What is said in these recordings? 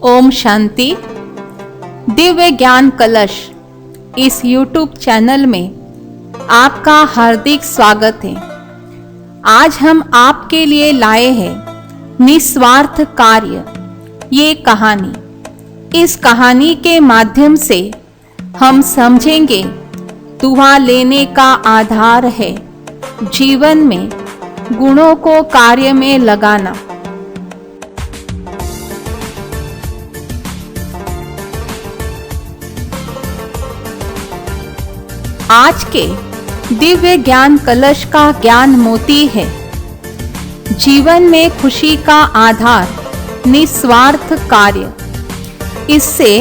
ओम शांति। दिव्य ज्ञान कलश इस YouTube चैनल में आपका हार्दिक स्वागत है। आज हम आपके लिए लाए हैं निस्वार्थ कार्य ये कहानी। इस कहानी के माध्यम से हम समझेंगे दुआ लेने का आधार है जीवन में गुणों को कार्य में लगाना। आज के दिव्य ज्ञान कलश का ज्ञान मोती है जीवन में खुशी का आधार निस्वार्थ कार्य। इससे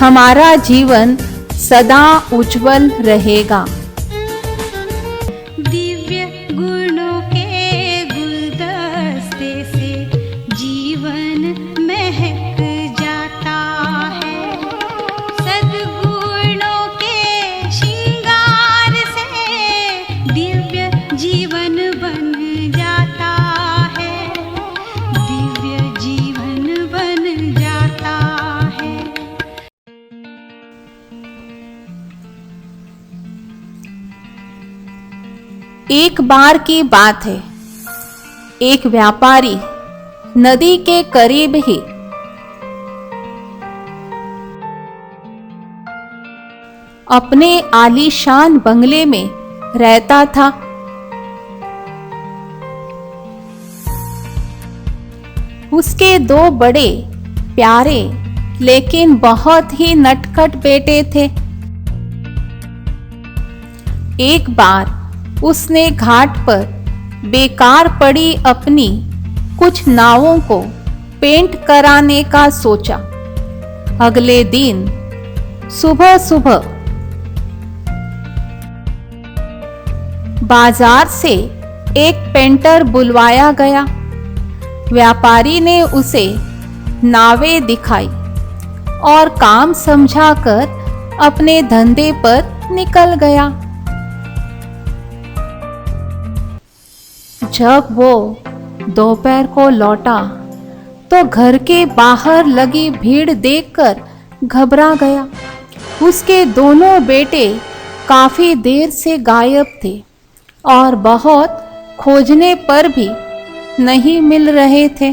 हमारा जीवन सदा उज्जवल रहेगा। दिव्य गुणों के गुलदस्ते से जीवन महक जाता है। सद्गुणों के श्रृंगार से दिव्य जीवन बन जाता है। दिव्य जीवन बन जाता है। एक बार की बात है, एक व्यापारी नदी के करीब ही अपने आलीशान बंगले में रहता था। उसके दो बड़े प्यारे लेकिन बहुत ही नटखट बेटे थे। एक बार उसने घाट पर बेकार पड़ी अपनी कुछ नावों को पेंट कराने का सोचा। अगले दिन सुबह सुबह बाजार से एक पेंटर बुलवाया गया। व्यापारी ने उसे नावें दिखाई और काम समझाकर अपने धंधे पर निकल गया। जब वो दोपहर को लौटा तो घर के बाहर लगी भीड़ देखकर घबरा गया। उसके दोनों बेटे काफी देर से गायब थे और बहुत खोजने पर भी नहीं मिल रहे थे।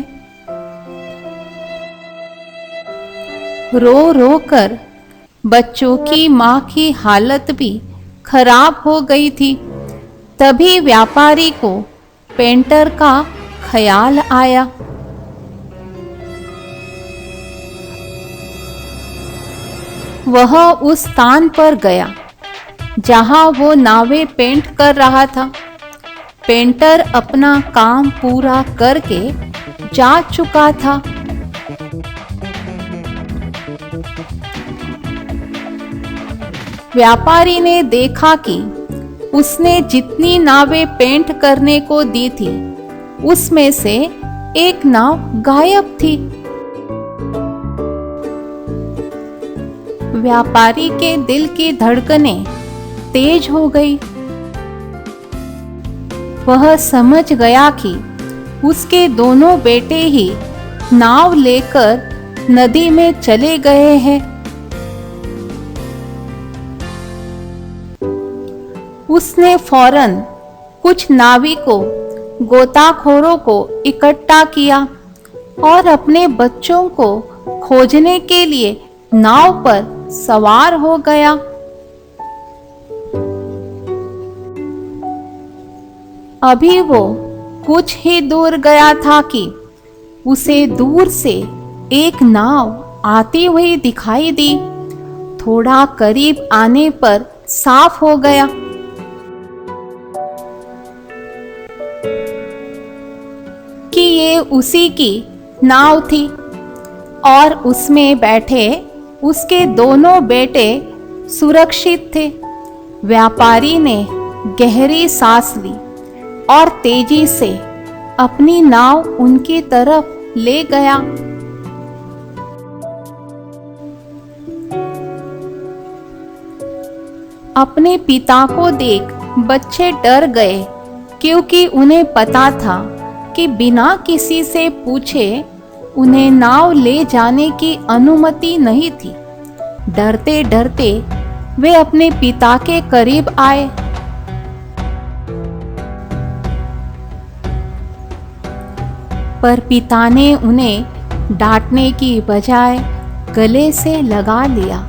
रो रो कर बच्चों की मां की हालत भी खराब हो गई थी। तभी व्यापारी को पेंटर का ख्याल आया। वह उस स्थान पर गया जहां वो नावें पेंट कर रहा था। पेंटर अपना काम पूरा करके जा चुका था। व्यापारी ने देखा कि उसने जितनी नावें पेंट करने को दी थी उसमें से एक नाव गायब थी। व्यापारी के दिल की धड़कनें तेज हो गई। वह समझ गया कि उसके दोनों बेटे ही नाव लेकर नदी में चले गए हैं। उसने फौरन कुछ नाविकों गोताखोरों को इकट्ठा किया और अपने बच्चों को खोजने के लिए नाव पर सवार हो गया। अभी वो कुछ ही दूर गया था कि उसे दूर से एक नाव आती हुई दिखाई दी। थोड़ा करीब आने पर साफ हो गया कि ये उसी की नाव थी और उसमें बैठे उसके दोनों बेटे सुरक्षित थे। व्यापारी ने गहरी सांस ली और तेजी से अपनी नाव उनकी तरफ ले गया। अपने पिता को देख बच्चे डर गए क्योंकि उन्हें पता था कि बिना किसी से पूछे उन्हें नाव ले जाने की अनुमति नहीं थी। डरते डरते वे अपने पिता के करीब आए। पर पिता ने उन्हें डांटने की बजाय गले से लगा लिया।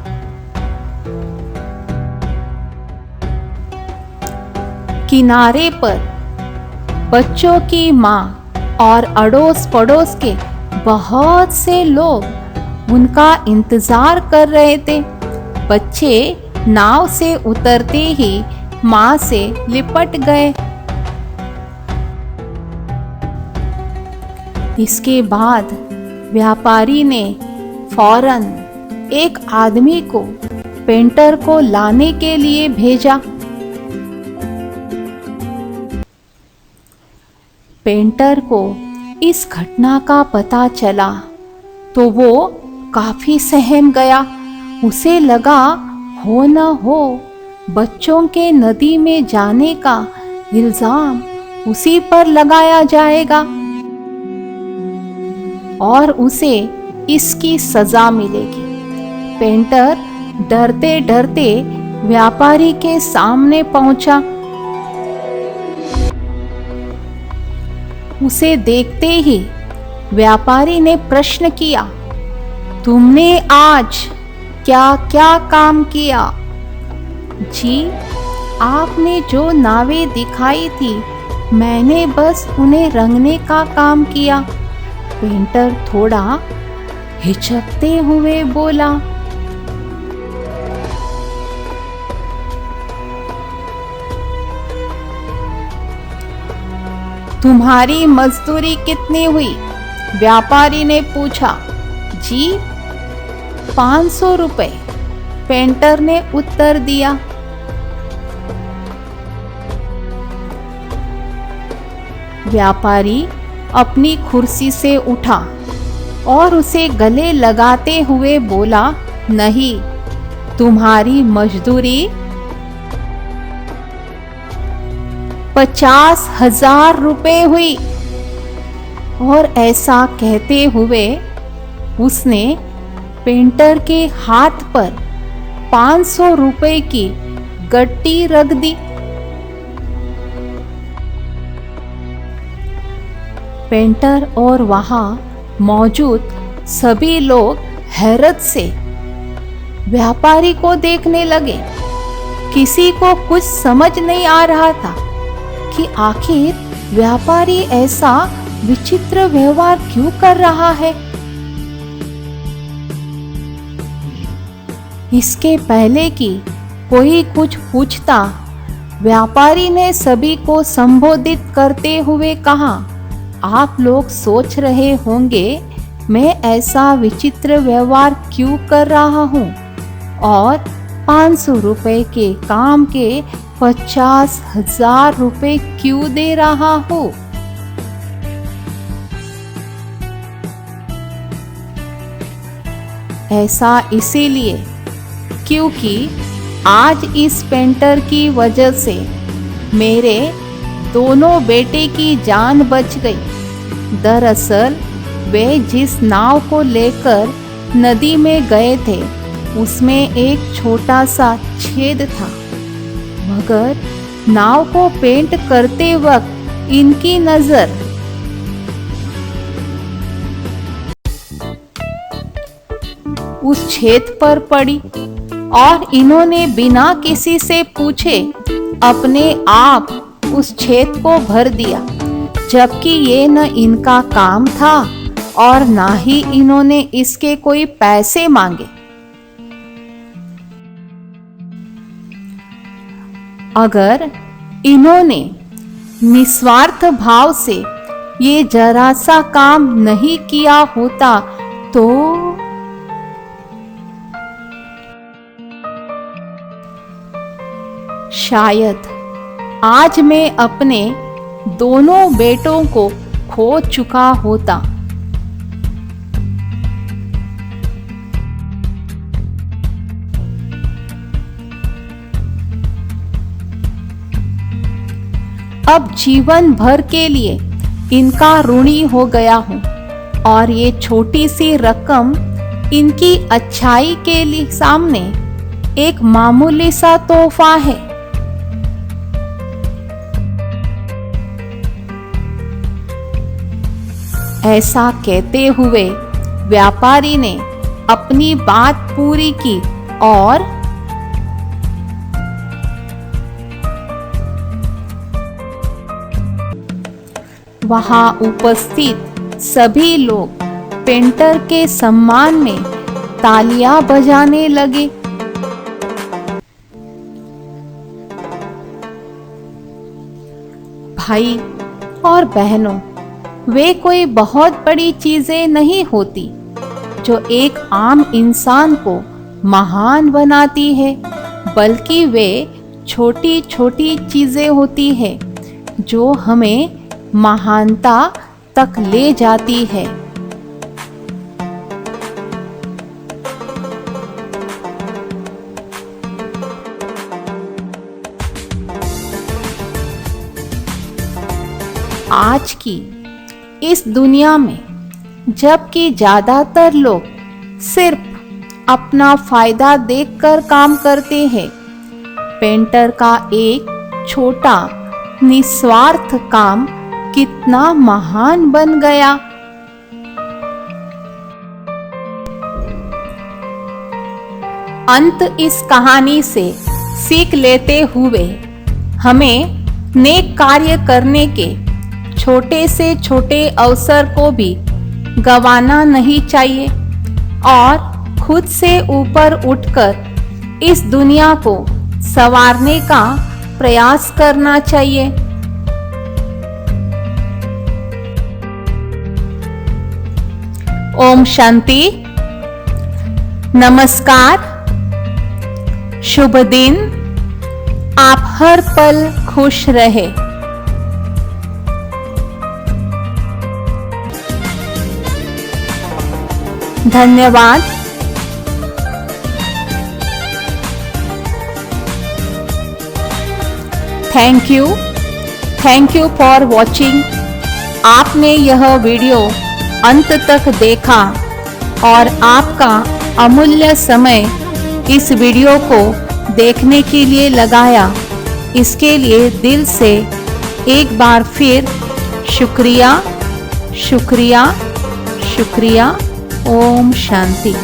किनारे पर बच्चों की माँ और अड़ोस पड़ोस के बहुत से लोग उनका इंतजार कर रहे थे। बच्चे नाव से उतरते ही माँ से लिपट गए। इसके बाद व्यापारी ने फौरन एक आदमी को पेंटर को लाने के लिए भेजा। पेंटर को इस घटना का पता चला तो वो काफी सहम गया। उसे लगा हो न हो बच्चों के नदी में जाने का इल्जाम उसी पर लगाया जाएगा और उसे इसकी सजा मिलेगी। पेंटर डरते डरते व्यापारी के सामने पहुंचा। उसे देखते ही व्यापारी ने प्रश्न किया, तुमने आज क्या क्या काम किया? जी, आपने जो नावें दिखाई थी मैंने बस उन्हें रंगने का काम किया। पेंटर थोड़ा हिचकते हुए बोला। तुम्हारी मजदूरी कितनी हुई? व्यापारी ने पूछा। जी, 500 रुपए, पेंटर ने उत्तर दिया। व्यापारी अपनी कुर्सी से उठा और उसे गले लगाते हुए बोला, नहीं, तुम्हारी मजदूरी 50,000 रुपए हुई। और ऐसा कहते हुए उसने पेंटर के हाथ पर 500 रुपए की गट्टी रख दी। पेंटर और वहां मौजूद सभी लोग हैरत से व्यापारी को देखने लगे। किसी को कुछ समझ नहीं आ रहा था कि आखिर व्यापारी ऐसा विचित्र व्यवहार क्यों कर रहा है। इसके पहले कि कोई कुछ पूछता, व्यापारी ने सभी को संबोधित करते हुए कहा, आप लोग सोच रहे होंगे मैं ऐसा विचित्र व्यवहार क्यों कर रहा हूँ और 500 रुपए के काम के 50,000 रुपए क्यों दे रहा हूँ। ऐसा इसीलिए क्योंकि आज इस पेंटर की वजह से मेरे दोनों बेटे की जान बच गई। दरअसल वे जिस नाव को लेकर नदी में गए थे उसमें एक छोटा सा छेद था, मगर नाव को पेंट करते वक्त इनकी नजर उस छेद पर पड़ी और इन्होंने बिना किसी से पूछे अपने आप उस छेद को भर दिया, जबकि ये न इनका काम था और ना ही इन्होंने इसके कोई पैसे मांगे। अगर इन्होंने निस्वार्थ भाव से ये जरा सा काम नहीं किया होता तो शायद आज मैं अपने दोनों बेटों को खो चुका होता। अब जीवन भर के लिए इनका ऋणी हो गया हूं। और ये छोटी सी रकम इनकी अच्छाई के लिए सामने एक मामूली सा तोहफा है। ऐसा कहते हुए व्यापारी ने अपनी बात पूरी की और वहां उपस्थित सभी लोग पेंटर के सम्मान में तालियां बजाने लगे। भाई और बहनों, वे कोई बहुत बड़ी चीजें नहीं होती जो एक आम इंसान को महान बनाती है, बल्कि वे छोटी छोटी चीजें होती है जो हमें महानता तक ले जाती है। आज की इस दुनिया में जबकि ज्यादातर लोग सिर्फ अपना फायदा देखकर काम करते हैं, पेंटर का एक छोटा निस्वार्थ काम कितना महान बन गया। अंत इस कहानी से सीख लेते हुए हमें नेक कार्य करने के छोटे से छोटे अवसर को भी गंवाना नहीं चाहिए और खुद से ऊपर उठकर इस दुनिया को संवारने का प्रयास करना चाहिए। ओम शांति। नमस्कार। शुभ दिन। आप हर पल खुश रहे। धन्यवाद। Thank you for watching. आपने यह वीडियो अंत तक देखा और आपका अमूल्य समय इस वीडियो को देखने के लिए लगाया, इसके लिए दिल से एक बार फिर शुक्रिया शुक्रिया शुक्रिया। ओम शांति।